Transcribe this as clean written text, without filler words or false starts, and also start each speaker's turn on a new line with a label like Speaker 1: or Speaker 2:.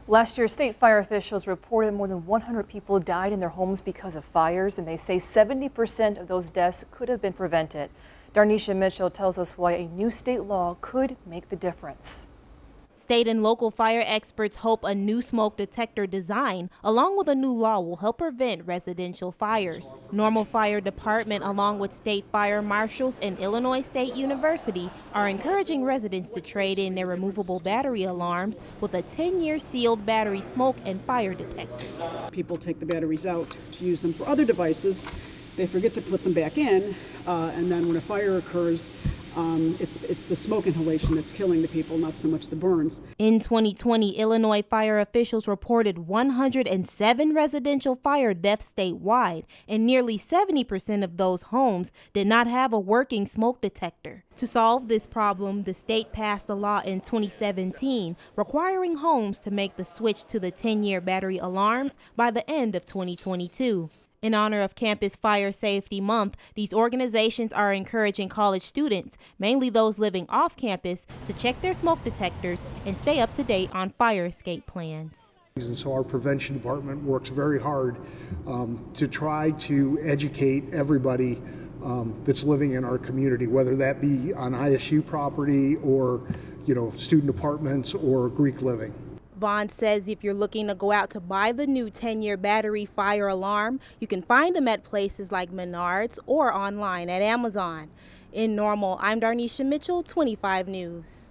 Speaker 1: Last year, state fire officials reported more than 100 people died in their homes because of fires, and they say 70% of those deaths could have been prevented. Darnisha Mitchell tells us why a new state law could make the difference.
Speaker 2: State and local fire experts hope a new smoke detector design, along with a new law, will help prevent residential fires. Normal Fire Department, along with state fire marshals and Illinois State University, are encouraging residents to trade in their removable battery alarms with a 10-year sealed battery smoke and fire detector.
Speaker 3: People take the batteries out to use them for other devices. They forget to put them back in, and then when a fire occurs, it's the smoke inhalation that's killing the people, not so much the burns.
Speaker 2: In 2020, Illinois fire officials reported 107 residential fire deaths statewide, and nearly 70% of those homes did not have a working smoke detector. To solve this problem, the state passed a law in 2017 requiring homes to make the switch to the 10-year battery alarms by the end of 2022. In honor of Campus Fire Safety Month, these organizations are encouraging college students, mainly those living off campus, to check their smoke detectors and stay up to date on fire escape plans.
Speaker 4: And so our prevention department works very hard to try to educate everybody that's living in our community, whether that be on ISU property or, student apartments or Greek living.
Speaker 2: Vaughn says if you're looking to go out to buy the new 10-year battery fire alarm, you can find them at places like Menards or online at Amazon. In Normal, I'm Darnisha Mitchell, 25 News.